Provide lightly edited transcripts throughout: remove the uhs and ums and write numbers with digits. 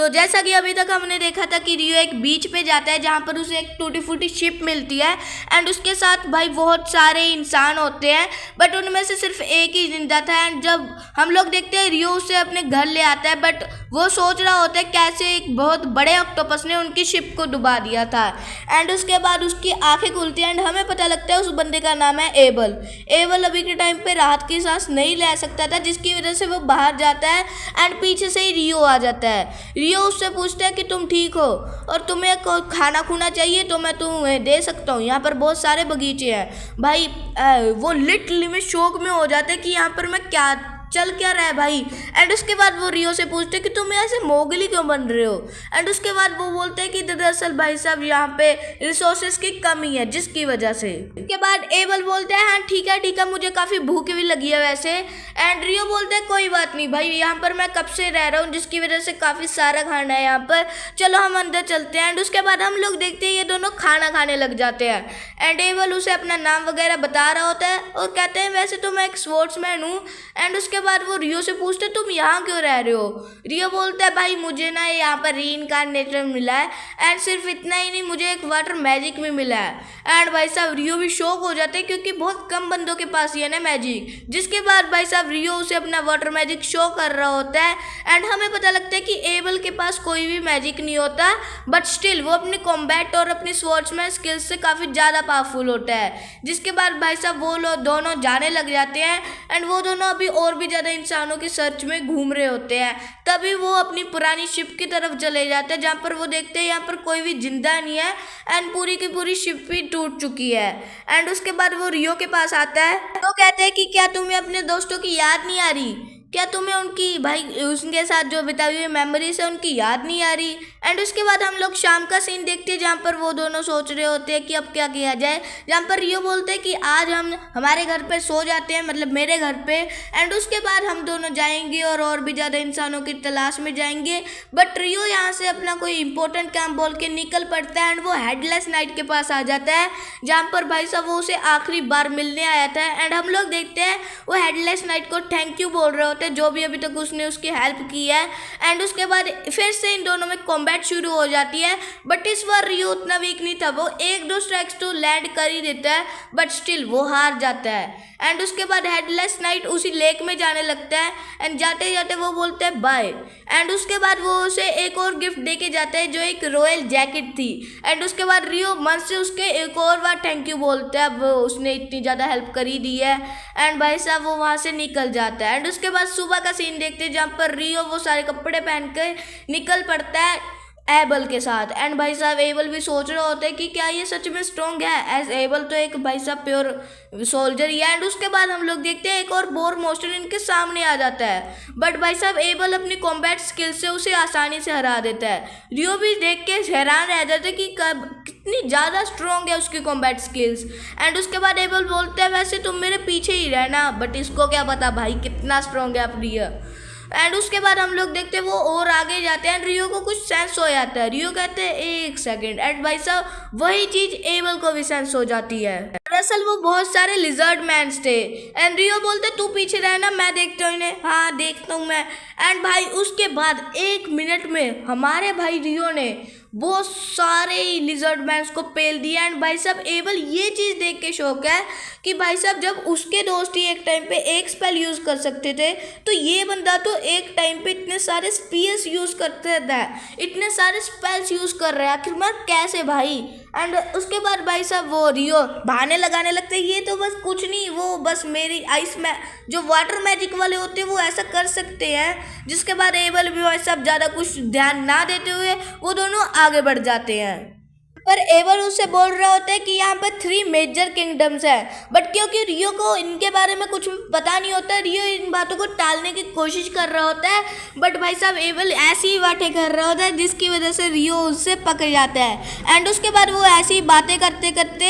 तो जैसा कि अभी तक हमने देखा था कि रियो एक बीच पे जाता है जहाँ पर उसे एक टूटी फूटी शिप मिलती है एंड उसके साथ भाई बहुत सारे इंसान होते हैं, बट उनमें से सिर्फ एक ही जिंदा था। एंड जब हम लोग देखते हैं रियो उसे अपने घर ले आता है, बट वो सोच रहा होता है कैसे एक बहुत बड़े ऑक्टोपस ने उनकी शिप को डुबा दिया था। एंड उसके बाद उसकी आंखें खुलती हैं एंड हमें पता लगता है उस बंदे का नाम है एबल। एबल अभी के टाइम पे राहत की सांस नहीं ले सकता था, जिसकी वजह से वो बाहर जाता है एंड पीछे से ही रियो आ जाता है। रियो उससे पूछता है कि तुम ठीक हो और तुम्हें खाना खुना चाहिए तो मैं तुम्हें दे सकता हूँ, यहाँ पर बहुत सारे बगीचे हैं। भाई वो लिटरली में शौक में हो जाता है कि यहाँ पर मैं चल क्या रहा है भाई। एंड उसके बाद वो रियो से पूछते कि तुम ऐसे मोगली क्यों बन रहे हो। एंड उसके बाद वो बोलते हैं कि दरअसल भाई साहब यहाँ पे रिसोर्सेज की कमी है जिसकी वजह से। उसके बाद एबल बोलते हैं हाँ ठीक है मुझे काफ़ी भूख भी लगी है वैसे। एंड रियो बोलते हैं कोई बात नहीं भाई, यहाँ पर मैं कब से रह रहा हूँ जिसकी वजह से काफ़ी सारा खाना है यहाँ पर, चलो हम अंदर चलते हैं। एंड उसके बाद हम लोग देखते हैं ये दोनों खाना खाने लग जाते हैं एंड एबल उसे अपना नाम वगैरह बता रहा होता है और कहते हैं वैसे तो मैं एक स्पोर्ट्समैन हूँ। एंड उसके बाद वो रियो से पूछते तुम यहाँ क्यों रह रहे हो। रियो बोलता है भाई मुझे ना यहाँ पर रीइंकार्नेशन मिला है एंड सिर्फ इतना ही नहीं मुझे एक वाटर मैजिक भी मिला है। एंड भाई साहब रियो भी शौक हो जाते हैं क्योंकि बहुत कम बंदों के पास ये ना मैजिक। जिसके बाद भाई साहब रियो उसे अपना वाटर मैजिक शो कर रहा होता है एंड हमें पता लगता है कि एबल के पास कोई भी मैजिक नहीं होता, बट स्टिल वो अपने कॉम्बैट और अपनी स्पोर्ट्समैन स्किल्स से काफ़ी ज़्यादा पावरफुल होता है। जिसके बाद भाई साहब वो लोग दोनों जाने लग जाते हैं एंड वो दोनों अभी और भी ज़्यादा इंसानों की सर्च में घूम रहे होते हैं। तभी वो अपनी पुरानी शिप की तरफ चले जाते हैं जहाँ पर वो देखते हैं यहाँ पर कोई भी जिंदा नहीं है एंड पूरी की पूरी शिप भी टूट चुकी है। एंड उसके बाद वो रियो के पास आता है तो कहते हैं कि क्या तुम्हें अपने दोस्तों की याद नहीं आ रही, क्या तुम्हें उनकी भाई उनके साथ जो बिताई हुई मेमोरीज है उनकी याद नहीं आ रही। एंड उसके बाद हम लोग शाम का सीन देखते हैं जहाँ पर वो दोनों सोच रहे होते हैं कि अब क्या किया जाए, जहाँ पर रियो बोलते हैं कि आज हम हमारे घर पे सो जाते हैं, मतलब मेरे घर पे। एंड उसके बाद हम दोनों जाएंगे और भी ज़्यादा इंसानों की तलाश में जाएंगे। बट रियो यहाँ से अपना कोई इंपॉर्टेंट काम बोल के निकल पड़ता है एंड वो हेडलेस नाइट के पास आ जाता है जहाँ पर भाई साहब वो उसे आखिरी बार मिलने आया था। एंड हम लोग देखते हैं वो हेडलेस नाइट को थैंक यू बोल रहे होते हैं जो भी अभी तक उसने उसकी हेल्प की है। एंड उसके बाद फिर से इन दोनों में कॉम्बैट शुरू हो जाती है, बट इस बार रियो उतना वीक नहीं था, वो एक दो स्ट्राइक्स तो लैंड कर ही देता है बट स्टिल वो हार जाता है। एंड उसके बाद हेडलेस नाइट उसी लेक में जाने लगता है एंड जाते जाते वो बोलते हैं बाय। एंड उसके बाद वो उसे एक और गिफ्ट दे के जाता है जो एक रॉयल जैकेट थी। एंड उसके बाद रियो मन से उसके एक और बार थैंक यू बोलता है, अब उसने इतनी ज़्यादा हेल्प कर ही दी है। एंड भाई साहब वो वहाँ से निकल जाता है। एंड उसके बाद सुबह का सीन देखते हैं जहाँ पर रियो वो सारे कपड़े पहन कर निकल पड़ता है एबल के साथ। एंड भाई साहब एबल भी सोच रहे होते हैं कि क्या ये सच में स्ट्रॉन्ग है, एज एबल तो एक भाई साहब प्योर सोल्जर ही है। एंड उसके बाद हम लोग देखते हैं एक और बोर मोस्टर इनके सामने आ जाता है, बट भाई साहब एबल अपनी कॉम्बैट स्किल से उसे आसानी से हरा देता है। रियो भी देख के हैरान रह जाता है कि कितनी ज़्यादा स्ट्रॉन्ग है उसकी कॉम्बैट स्किल्स। एंड उसके बाद एबल बोलते हैं वैसे तुम मेरे पीछे ही रहना, बट इसको क्या पता भाई कितना स्ट्रॉन्ग है अब रियो। एंड उसके बाद हम लोग देखते हैं वो और आगे जाते हैं। रियो को कुछ सेंस हो जाता है, रियो कहते हैं एक सेकंड। एंड भाई साहब वही चीज एबल को भी सेंस हो जाती है। दरअसल वो बहुत सारे लिजर्ड मैन्स थे एंड रियो बोलते तू पीछे रहना मैं देखता हूँ इन्हें। हाँ देखता हूँ मैं। एंड भाई उसके बाद 1 मिनट में हमारे भाई रियो ने बहुत सारे लिजर्ड मैन्स को पेल दिया। एंड भाई साहब एबल ये चीज़ देख के शौक है कि भाई साहब जब उसके दोस्त ही एक टाइम पे एक स्पेल यूज़ कर सकते थे तो ये बंदा तो एक टाइम पे इतने सारे स्पीयर्स यूज़ करते था, इतने सारे स्पेल्स यूज़ कर रहे हैं, आखिर में कैसे भाई। एंड उसके बाद भाई साहब वो रियो बहाने लगाने लगते हैं ये तो बस कुछ नहीं, वो बस मेरी आइस में जो वाटर मैजिक वाले होते हैं वो ऐसा कर सकते हैं। जिसके बाद एबल भी भाई साहब ज़्यादा कुछ ध्यान ना देते हुए वो दोनों आगे बढ़ जाते हैं। पर एबल उससे बोल रहा होता है कि यहाँ पर 3 मेजर किंगडम्स है, बट क्योंकि रियो को इनके बारे में कुछ पता नहीं होता, रियो इन बातों को टालने की कोशिश कर रहा होता है। बट भाई साहब एबल ऐसी ही बातें कर रहा होता है जिसकी वजह से रियो उससे पकड़ जाता है। एंड उसके बाद वो ऐसी ही बातें करते करते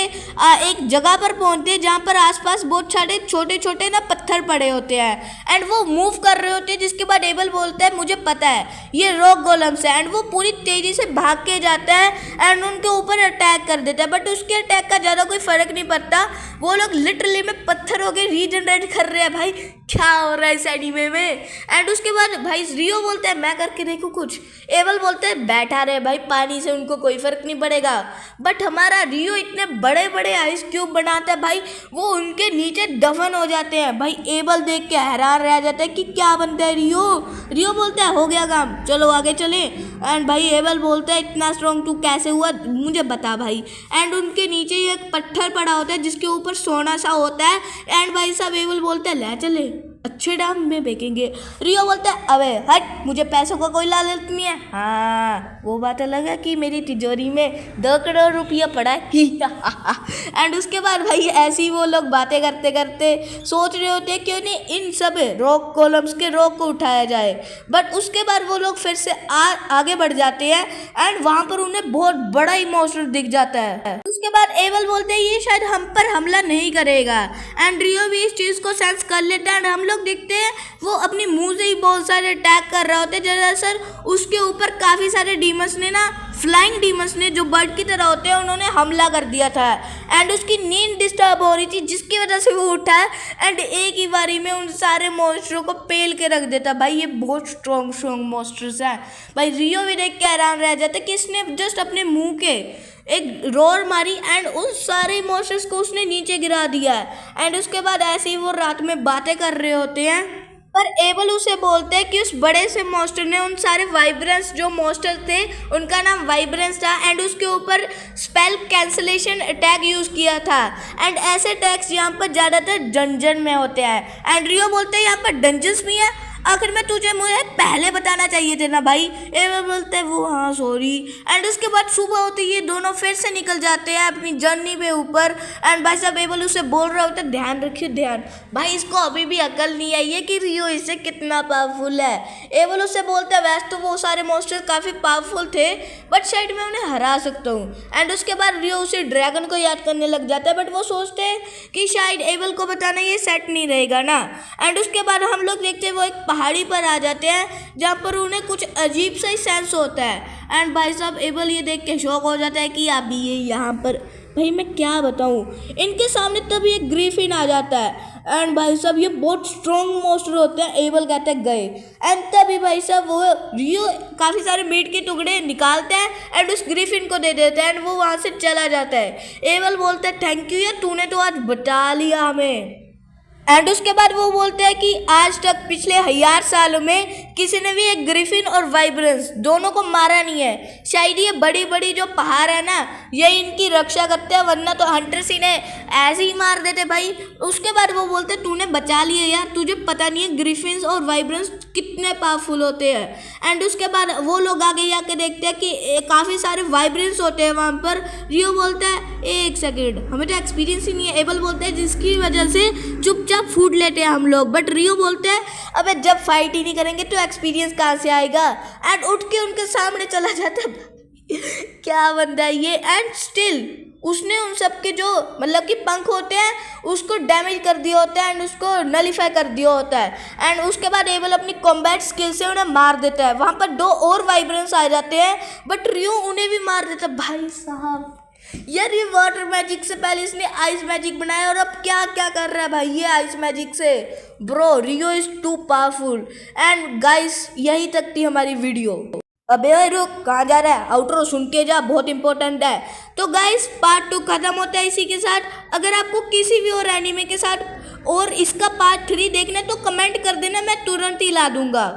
एक जगह पर पहुँचते हैं जहाँ पर आसपास बहुत सारे छोटे छोटे ना पत्थर पड़े होते हैं एंड वो मूव कर रहे होते हैं। जिसके बाद एबल बोलता है मुझे पता है ये रॉक गोलम्स है। एंड वो पूरी तेज़ी से भाग के जाता है एंड उनके ऊपर अटैक कर देता है, बट उसके अटैक का ज़्यादा कोई फर्क नहीं पड़ता। वो लोग लिटरली में पत्थर हो के रीजनरेट कर रहे हैं। भाई क्या हो रहा है इस एनीमे में। एंड उसके बाद भाई रियो बोलता है मैं करके देखूँ कुछ। एबल बोलता है बैठा रहे भाई, पानी से उनको कोई फर्क नहीं पड़ेगा। बट हमारा रियो इतने बड़े बड़े आइस क्यूब बनाता है भाई, वो उनके नीचे दफन हो जाते हैं। भाई एबल देख के हैरान रह जाता है कि क्या बनता है रियो। रियो बोलता है हो गया काम, चलो आगे चले। एंड भाई एबल बोलता है इतना स्ट्रॉन्ग तू कैसे हुआ मुझे बता भाई। एंड उनके नीचे ही एक पत्थर पड़ा होता है जिसके ऊपर सोना सा होता है। एंड भाई साहब एबल बोलता है ले चले, अच्छे दाम में बेचेंगे। रियो बोलता है अबे हट, मुझे पैसों का कोई लालच नहीं है। हाँ वो बात अलग है कि मेरी तिजोरी में 2 करोड़ रुपया पड़ा है। एंड उसके बाद भाई ऐसी वो लोग बातें करते करते सोच रहे होते हैं क्यों नहीं इन सब रॉक कॉलम्स के रॉक को उठाया जाए। बट उसके बाद वो लोग फिर से आगे बढ़ जाते हैं एंड वहाँ पर उन्हें बहुत बड़ा ही मॉन्स्टर दिख जाता है। उसके बाद एबल बोलते हैं ये शायद हम पर हमला नहीं करेगा। एंड रियो भी इस चीज़ को सेंस कर लेता है। एंड हम लोग देखते हैं वो अपनी मुंह से ही बहुत सारे अटैक कर रहे होते हैं। दरअसल उसके ऊपर काफ़ी सारे डीमंस ने ना, फ्लाइंग डीमंस ने जो बर्ड की तरह होते हैं, उन्होंने हमला कर दिया था। एंड उसकी नींद डिस्टर्ब हो रही थी जिसकी वजह से वो उठा है एंड एक ही बारी में उन सारे मॉन्स्टरों को पेल के रख देता। भाई ये बहुत स्ट्रॉन्ग मॉन्स्टर्स हैं। भाई रियो भी देख के हैरान रह जाता कि इसने जस्ट अपने मुंह के एक रोर मारी एंड उन सारे मॉन्स्टर्स को उसने नीचे गिरा दिया है। एंड उसके बाद ऐसे ही वो रात में बातें कर रहे होते हैं, पर एबल उसे बोलते हैं कि उस बड़े से मॉन्स्टर ने उन सारे वाइब्रेंस जो मॉन्स्टर थे उनका नाम वाइब्रेंस था एंड उसके ऊपर स्पेल कैंसलेशन अटैक यूज़ किया था। एंड ऐसे अटैक्स यहाँ पर ज़्यादातर डंजन में होते हैं। एंड रियो बोलते हैं यहाँ पर डंजन्स भी हैं, आखिर में तुझे मुझे पहले बताना चाहिए थे ना भाई। एबल बोलते हैं वो हाँ सॉरी। एंड उसके बाद सुबह होती है, दोनों फिर से निकल जाते हैं अपनी जर्नी पे ऊपर। एंड भाई साहब एबल उसे बोल रहा होता है ध्यान रखिए ध्यान। भाई इसको अभी भी अकल नहीं आई है कि रियो इससे कितना पावरफुल है। एबल उसे बोलता है वैसे तो वो सारे मॉन्स्टर काफ़ी पावरफुल थे बट शायद मैं उन्हें हरा सकता हूँ। एंड उसके बाद रियो उसे ड्रैगन को याद करने लग जाता है, बट वो सोचते हैं कि शायद एबल को बताना ये सेट नहीं रहेगा ना। एंड उसके बाद हम लोग देखते हैं वो एक पहाड़ी पर आ जाते हैं जहाँ पर उन्हें कुछ अजीब सा ही सेंस होता है। एंड भाई साहब एबल ये देख के शॉक हो जाता है कि अभी ये यहाँ पर, भाई मैं क्या बताऊँ। इनके सामने तभी एक ग्रिफिन आ जाता है एंड भाई साहब ये बहुत स्ट्रॉन्ग मॉन्स्टर होते हैं। एबल कहते हैं गए। एंड तभी भाई साहब वो रियो काफ़ी सारे मीट के टुकड़े निकालते हैं एंड उस ग्रिफिन को दे देते हैं एंड वो वहाँ से चला जाता है। एबल बोलता है थैंक यू यार, तूने तो आज बचा लिया हमें। एंड उसके बाद वो बोलते हैं कि आज तक पिछले 1000 सालों में किसी ने भी एक ग्रिफिन और वाइब्रेंस दोनों को मारा नहीं है। शायद ये बड़ी बड़ी जो पहाड़ है ना ये इनकी रक्षा करते हैं, वरना तो हंटर्स इन्हें ऐसे ही मार देते भाई। उसके बाद वो बोलते हैं तूने बचा लिया यार, तुझे पता नहीं है ग्रिफिन्स और वाइब्रेंस कितने पावरफुल होते हैं। एंड उसके बाद वो लोग आगे जाके देखते हैं कि काफ़ी सारे वाइब्रेंस होते हैं वहाँ पर। रियो बोलता है एक सेकेंड हमें तो एक्सपीरियंस ही नहीं है। एबल बोलते हैं जिसकी वजह से चुपचाप फूड लेते हैं हम लोग। बट रियो बोलते हैं अबे जब फाइट ही नहीं करेंगे तो एक्सपीरियंस कहाँ से आएगा। एंड उठ के उनके सामने चला जाता है। क्या बंदा है ये। एंड स्टिल उसने उन सब के जो मतलब कि पंख होते हैं उसको डैमेज कर दिया होता है एंड उसको नलीफाई कर दिया होता है। एंड उसके बाद एबल अपनी कॉम्बैट स्किल से उन्हें मार देता है। वहाँ पर 2 और वाइब्रेंस आ जाते हैं बट रियो उन्हें भी मार देता है। भाई साहब यार ये वाटर मैजिक से पहले इसने आइस मैजिक बनाया और अब क्या क्या कर रहा है भाई ये आइस मैजिक से। Bro Rio is too powerful. And guys यही तक थी हमारी वीडियो। अबे रुक कहाँ जा रहा है, आउटरो सुन के जा, बहुत इंपॉर्टेंट है। तो गाइस पार्ट 2 खत्म होता है इसी के साथ। अगर आपको किसी भी और एनीमे के साथ और इसका पार्ट 3 देखना है तो कमेंट कर देना, मैं तुरंत ही ला दूंगा।